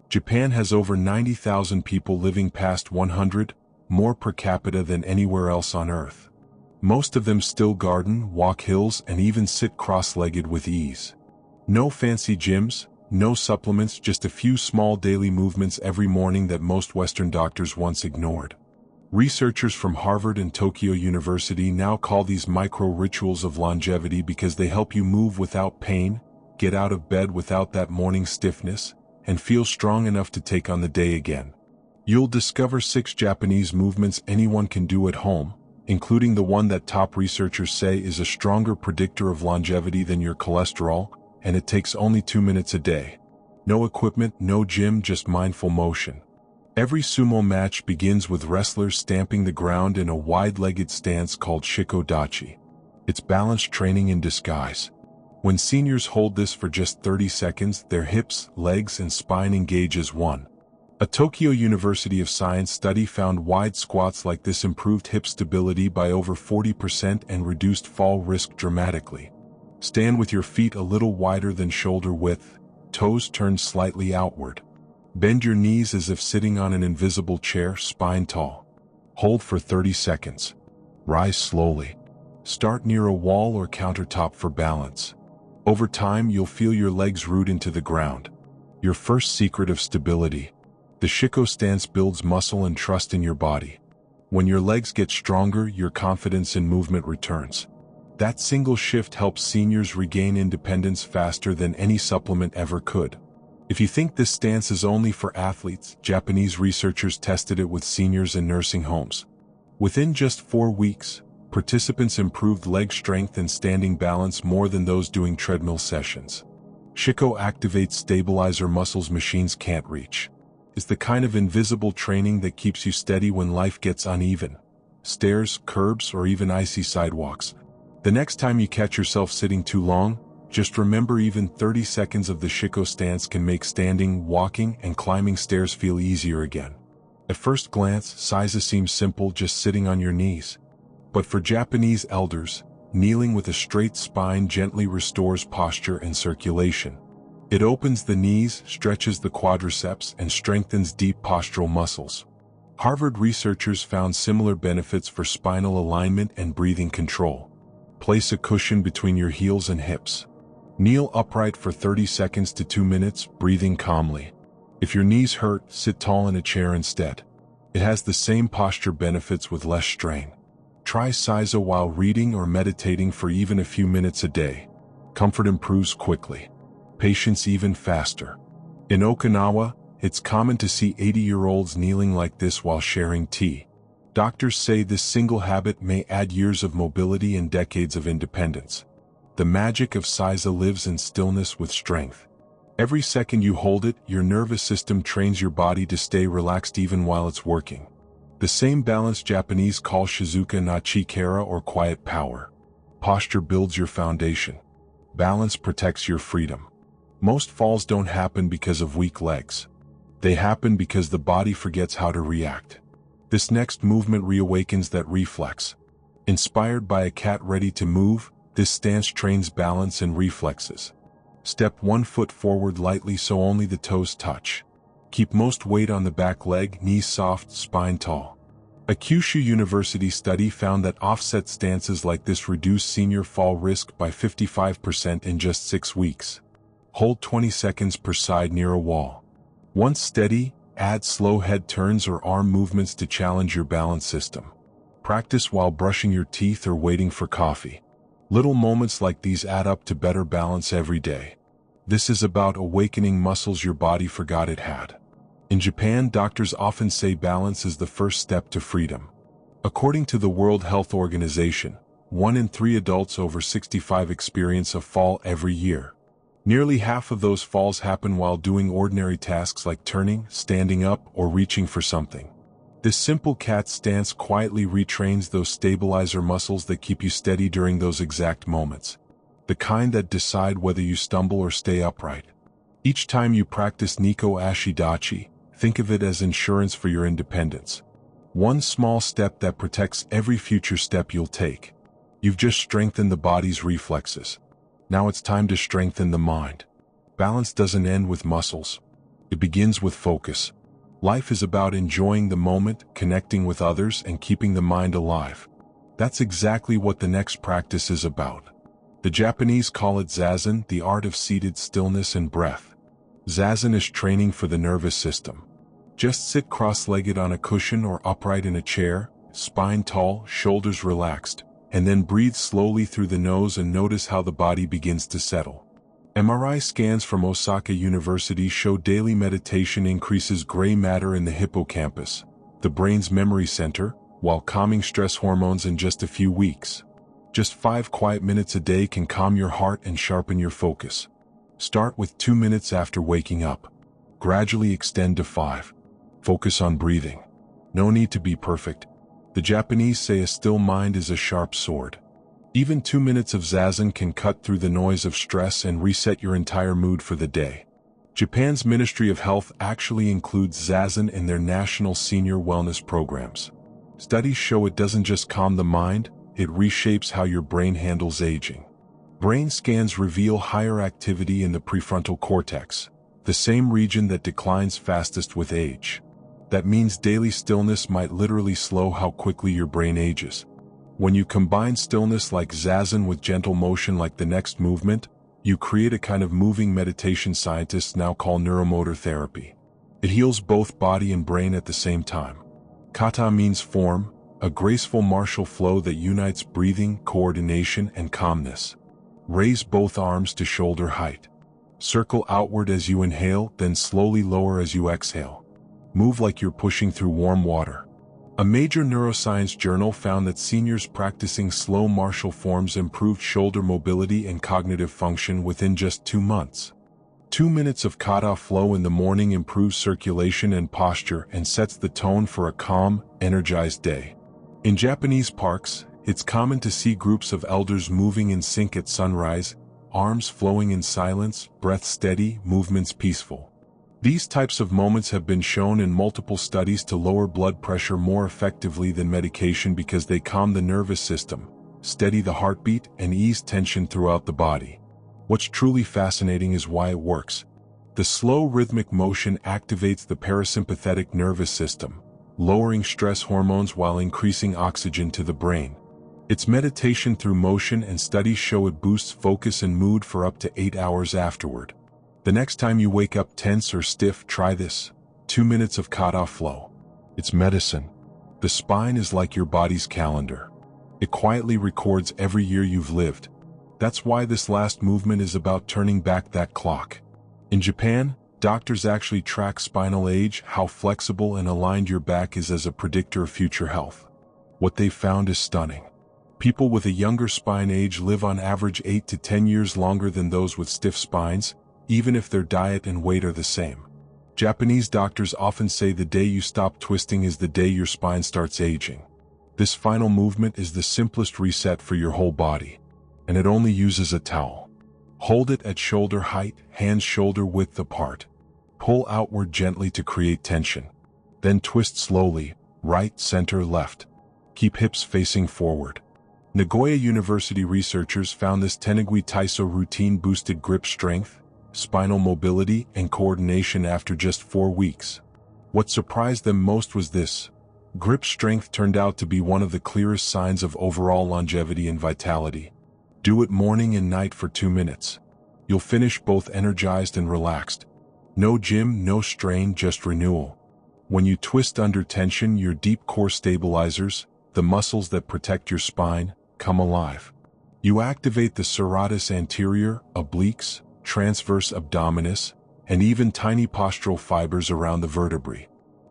Japan has over 90,000 people living past 100, more per capita than anywhere else on Earth. Most of them still garden, walk hills, and even sit cross-legged with ease. No fancy gyms, no supplements, just a few small daily movements every morning that most Western doctors once ignored. Researchers from Harvard and Tokyo University now call these micro-rituals of longevity because they help you move without pain, get out of bed without that morning stiffness, and feel strong enough to take on the day again. You'll discover 6 Japanese movements anyone can do at home, including the one that top researchers say is a stronger predictor of longevity than your cholesterol, and it takes only 2 minutes a day. No equipment, no gym, just mindful motion. Every sumo match begins with wrestlers stamping the ground in a wide-legged stance called shiko dachi. It's balance training in disguise. When seniors hold this for just 30 seconds, their hips, legs, and spine engage as one. A Tokyo University of Science study found wide squats like this improved hip stability by over 40% and reduced fall risk dramatically. Stand with your feet a little wider than shoulder width, toes turned slightly outward. Bend your knees as if sitting on an invisible chair, spine tall. Hold for 30 seconds. Rise slowly. Start near a wall or countertop for balance. Over time, you'll feel your legs root into the ground. Your first secret of stability. The shiko stance builds muscle and trust in your body. When your legs get stronger, your confidence in movement returns. That single shift helps seniors regain independence faster than any supplement ever could. If you think this stance is only for athletes, Japanese researchers tested it with seniors in nursing homes. Within just 4 weeks, participants improved leg strength and standing balance more than those doing treadmill sessions. Shiko activates stabilizer muscles machines can't reach. It's the kind of invisible training that keeps you steady when life gets uneven. Stairs, curbs, or even icy sidewalks. The next time you catch yourself sitting too long, just remember even 30 seconds of the shiko stance can make standing, walking, and climbing stairs feel easier again. At first glance, seiza seems simple, just sitting on your knees. But for Japanese elders, kneeling with a straight spine gently restores posture and circulation. It opens the knees, stretches the quadriceps, and strengthens deep postural muscles. Harvard researchers found similar benefits for spinal alignment and breathing control. Place a cushion between your heels and hips. Kneel upright for 30 seconds to 2 minutes, breathing calmly. If your knees hurt, sit tall in a chair instead. It has the same posture benefits with less strain. Try seiza while reading or meditating for even a few minutes a day. Comfort improves quickly. Patience even faster. In Okinawa, it's common to see 80-year-olds kneeling like this while sharing tea. Doctors say this single habit may add years of mobility and decades of independence. The magic of seiza lives in stillness with strength. Every second you hold it, your nervous system trains your body to stay relaxed even while it's working. The same balance Japanese call shizuka na chikara or quiet power. Posture builds your foundation. Balance protects your freedom. Most falls don't happen because of weak legs. They happen because the body forgets how to react. This next movement reawakens that reflex. Inspired by a cat ready to move, this stance trains balance and reflexes. Step 1 foot forward lightly so only the toes touch. Keep most weight on the back leg, knees soft, spine tall. A Kyushu University study found that offset stances like this reduce senior fall risk by 55% in just 6 weeks. Hold 20 seconds per side near a wall. Once steady, add slow head turns or arm movements to challenge your balance system. Practice while brushing your teeth or waiting for coffee. Little moments like these add up to better balance every day. This is about awakening muscles your body forgot it had. In Japan, doctors often say balance is the first step to freedom. According to the World Health Organization, 1 in 3 adults over 65 experience a fall every year. Nearly half of those falls happen while doing ordinary tasks like turning, standing up, or reaching for something. This simple cat stance quietly retrains those stabilizer muscles that keep you steady during those exact moments. The kind that decide whether you stumble or stay upright. Each time you practice neko, ashi, dachi, think of it as insurance for your independence. One small step that protects every future step you'll take. You've just strengthened the body's reflexes. Now it's time to strengthen the mind. Balance doesn't end with muscles. It begins with focus. Life is about enjoying the moment, connecting with others, and keeping the mind alive. That's exactly what the next practice is about. The Japanese call it zazen, the art of seated stillness and breath. Zazen is training for the nervous system. Just sit cross-legged on a cushion or upright in a chair, spine tall, shoulders relaxed, and then breathe slowly through the nose and notice how the body begins to settle. MRI scans from Osaka University show daily meditation increases gray matter in the hippocampus, the brain's memory center, while calming stress hormones in just a few weeks. Just 5 quiet minutes a day can calm your heart and sharpen your focus. Start with 2 minutes after waking up. Gradually extend to 5. Focus on breathing. No need to be perfect. The Japanese say a still mind is a sharp sword. Even 2 minutes of zazen can cut through the noise of stress and reset your entire mood for the day. Japan's Ministry of Health actually includes zazen in their national senior wellness programs. Studies show it doesn't just calm the mind, it reshapes how your brain handles aging. Brain scans reveal higher activity in the prefrontal cortex, the same region that declines fastest with age. That means daily stillness might literally slow how quickly your brain ages. When you combine stillness like zazen with gentle motion like the next movement, you create a kind of moving meditation scientists now call neuromotor therapy. It heals both body and brain at the same time. Kata means form, a graceful martial flow that unites breathing, coordination, and calmness. Raise both arms to shoulder height. Circle outward as you inhale, then slowly lower as you exhale. Move like you're pushing through warm water. A major neuroscience journal found that seniors practicing slow martial forms improved shoulder mobility and cognitive function within just 2 months. 2 minutes of kata flow in the morning improves circulation and posture and sets the tone for a calm, energized day. In Japanese parks, it's common to see groups of elders moving in sync at sunrise, arms flowing in silence, breath steady, movements peaceful. These types of moments have been shown in multiple studies to lower blood pressure more effectively than medication because they calm the nervous system, steady the heartbeat, and ease tension throughout the body. What's truly fascinating is why it works. The slow rhythmic motion activates the parasympathetic nervous system, lowering stress hormones while increasing oxygen to the brain. It's meditation through motion, and studies show it boosts focus and mood for up to 8 hours afterward. The next time you wake up tense or stiff, try this. 2 minutes of kata flow. It's medicine. The spine is like your body's calendar. It quietly records every year you've lived. That's why this last movement is about turning back that clock. In Japan, doctors actually track spinal age, how flexible and aligned your back is as a predictor of future health. What they've found is stunning. People with a younger spine age live on average 8 to 10 years longer than those with stiff spines, even if their diet and weight are the same. Japanese doctors often say the day you stop twisting is the day your spine starts aging. This final movement is the simplest reset for your whole body, and it only uses a towel. Hold it at shoulder height, hands shoulder width apart. Pull outward gently to create tension. Then twist slowly, right, center, left. Keep hips facing forward. Nagoya University researchers found this Tenugui Taiso routine boosted grip strength, spinal mobility, and coordination after just 4 weeks. What surprised them most was this. Grip strength turned out to be one of the clearest signs of overall longevity and vitality. Do it morning and night for 2 minutes. You'll finish both energized and relaxed. No gym, no strain, just renewal. When you twist under tension, your deep core stabilizers, the muscles that protect your spine, come alive. You activate the serratus anterior, obliques, transverse abdominis, and even tiny postural fibers around the vertebrae.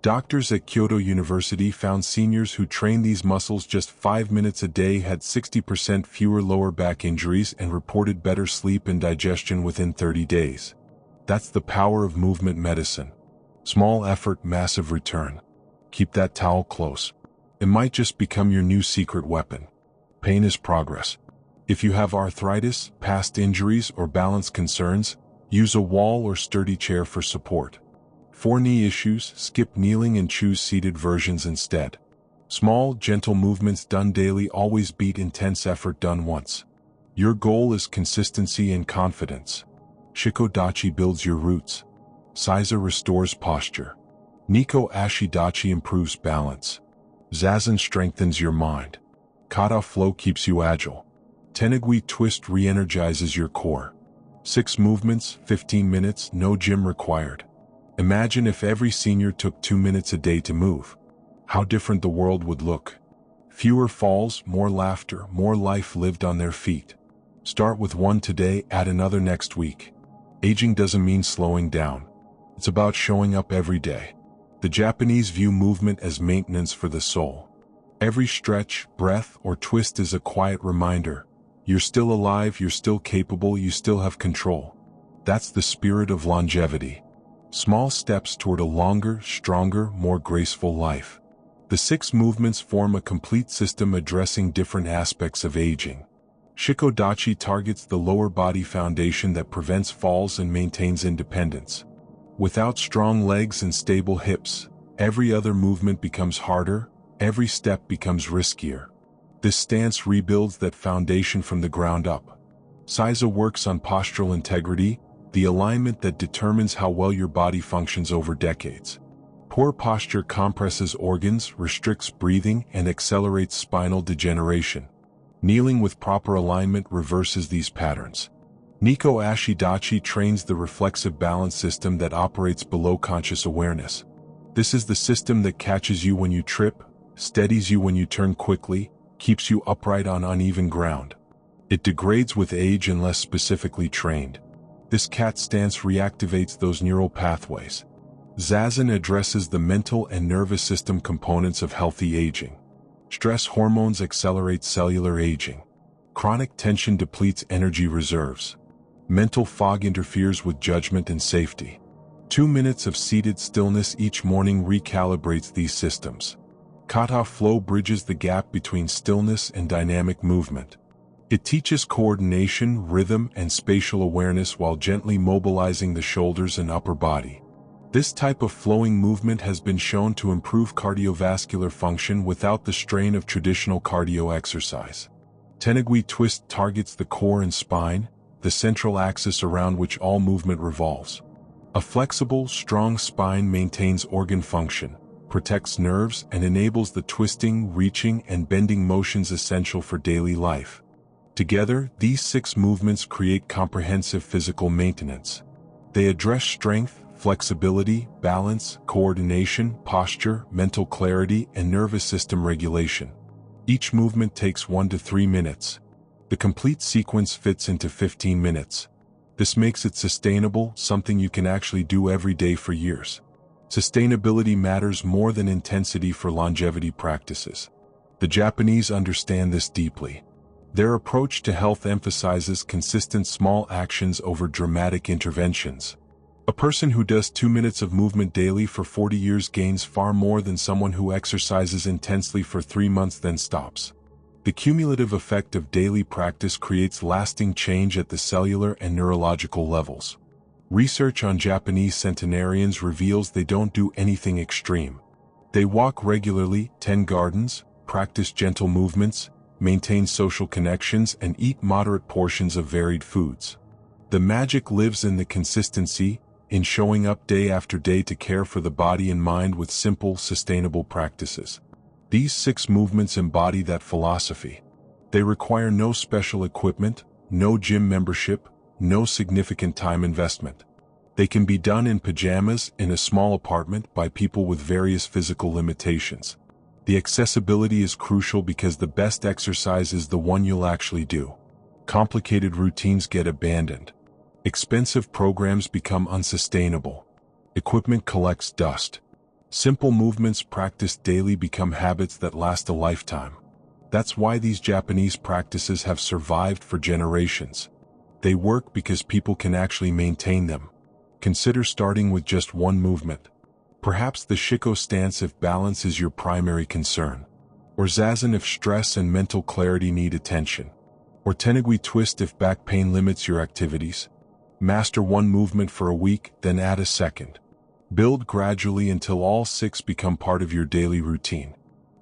Doctors at Kyoto University found seniors who trained these muscles just 5 minutes a day had 60% fewer lower back injuries and reported better sleep and digestion within 30 days. That's the power of movement medicine. Small effort, massive return. Keep that towel close. It might just become your new secret weapon. Pain is progress. If you have arthritis, past injuries, or balance concerns, use a wall or sturdy chair for support. For knee issues, skip kneeling and choose seated versions instead. Small, gentle movements done daily always beat intense effort done once. Your goal is consistency and confidence. Shiko dachi builds your roots. Seiza restores posture. Neko ashi dachi improves balance. Zazen strengthens your mind. Kata flow keeps you agile. Tenagui twist re-energizes your core. 6 movements, 15 minutes, no gym required. Imagine if every senior took 2 minutes a day to move. How different the world would look. Fewer falls, more laughter, more life lived on their feet. Start with one today, add another next week. Aging doesn't mean slowing down. It's about showing up every day. The Japanese view movement as maintenance for the soul. Every stretch, breath, or twist is a quiet reminder. You're still alive, you're still capable, you still have control. That's the spirit of longevity. Small steps toward a longer, stronger, more graceful life. The 6 movements form a complete system addressing different aspects of aging. Shiko dachi targets the lower body foundation that prevents falls and maintains independence. Without strong legs and stable hips, every other movement becomes harder, every step becomes riskier. This stance rebuilds that foundation from the ground up. Seiza works on postural integrity, the alignment that determines how well your body functions over decades. Poor posture compresses organs, restricts breathing, and accelerates spinal degeneration. Kneeling with proper alignment reverses these patterns. Neko ashi dachi trains the reflexive balance system that operates below conscious awareness. This is the system that catches you when you trip, steadies you when you turn quickly, keeps you upright on uneven ground. It degrades with age unless specifically trained. This cat stance reactivates those neural pathways. Zazen addresses the mental and nervous system components of healthy aging. Stress hormones accelerate cellular aging. Chronic tension depletes energy reserves. Mental fog interferes with judgment and safety. 2 minutes of seated stillness each morning recalibrates these systems. Kata flow bridges the gap between stillness and dynamic movement. It teaches coordination, rhythm, and spatial awareness while gently mobilizing the shoulders and upper body. This type of flowing movement has been shown to improve cardiovascular function without the strain of traditional cardio exercise. Tenagui twist targets the core and spine, the central axis around which all movement revolves. A flexible, strong spine maintains organ function, protects nerves, and enables the twisting, reaching, and bending motions essential for daily life. Together, these 6 movements create comprehensive physical maintenance. They address strength, flexibility, balance, coordination, posture, mental clarity, and nervous system regulation. Each movement takes 1 to 3 minutes. The complete sequence fits into 15 minutes. This makes it sustainable, something you can actually do every day for years. Sustainability matters more than intensity for longevity practices. The Japanese understand this deeply. Their approach to health emphasizes consistent small actions over dramatic interventions. A person who does 2 minutes of movement daily for 40 years gains far more than someone who exercises intensely for 3 months then stops. The cumulative effect of daily practice creates lasting change at the cellular and neurological levels. Research on Japanese centenarians reveals they don't do anything extreme. They walk regularly, tend gardens, practice gentle movements, maintain social connections, and eat moderate portions of varied foods. The magic lives in the consistency, in showing up day after day to care for the body and mind with simple, sustainable practices. These 6 movements embody that philosophy. They require no special equipment, no gym membership, no significant time investment. They can be done in pajamas, in a small apartment, by people with various physical limitations. The accessibility is crucial because the best exercise is the one you'll actually do. Complicated routines get abandoned. Expensive programs become unsustainable. Equipment collects dust. Simple movements practiced daily become habits that last a lifetime. That's why these Japanese practices have survived for generations. They work because people can actually maintain them. Consider starting with just 1 movement. Perhaps the shiko stance if balance is your primary concern. Or zazen if stress and mental clarity need attention. Or tenagui twist if back pain limits your activities. Master 1 movement for a week, then add a second. Build gradually until all 6 become part of your daily routine.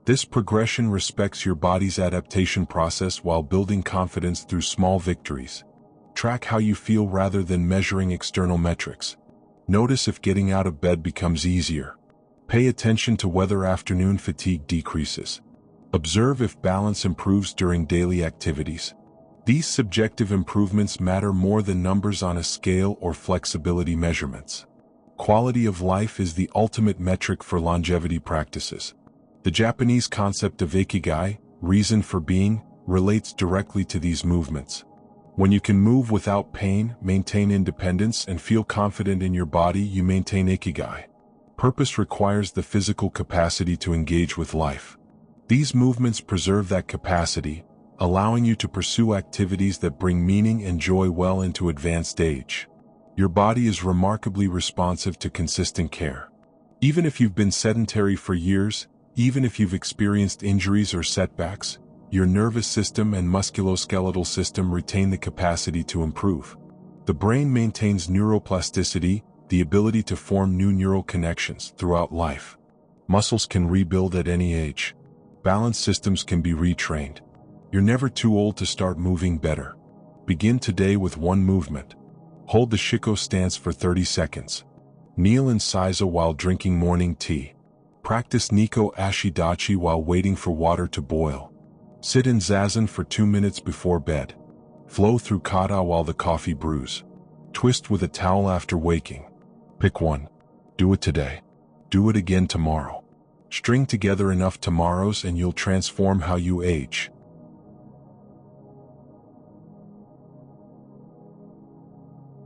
This progression respects your body's adaptation process while building confidence through small victories. Track how you feel rather than measuring external metrics. Notice if getting out of bed becomes easier. Pay attention to whether afternoon fatigue decreases. Observe if balance improves during daily activities. These subjective improvements matter more than numbers on a scale or flexibility measurements. Quality of life is the ultimate metric for longevity practices. The Japanese concept of ikigai, reason for being, relates directly to these movements. When you can move without pain, maintain independence, and feel confident in your body, you maintain ikigai. Purpose requires the physical capacity to engage with life. These movements preserve that capacity, allowing you to pursue activities that bring meaning and joy well into advanced age. Your body is remarkably responsive to consistent care. Even if you've been sedentary for years, even if you've experienced injuries or setbacks, your nervous system and musculoskeletal system retain the capacity to improve. The brain maintains neuroplasticity, the ability to form new neural connections throughout life. Muscles can rebuild at any age. Balance systems can be retrained. You're never too old to start moving better. Begin today with one movement. Hold the shiko stance for 30 seconds. Kneel in seiza while drinking morning tea. Practice neko, ashi, dachi while waiting for water to boil. Sit in zazen for 2 minutes before bed. Flow through kata while the coffee brews. Twist with a towel after waking. Pick one. Do it today. Do it again tomorrow. String together enough tomorrows and you'll transform how you age.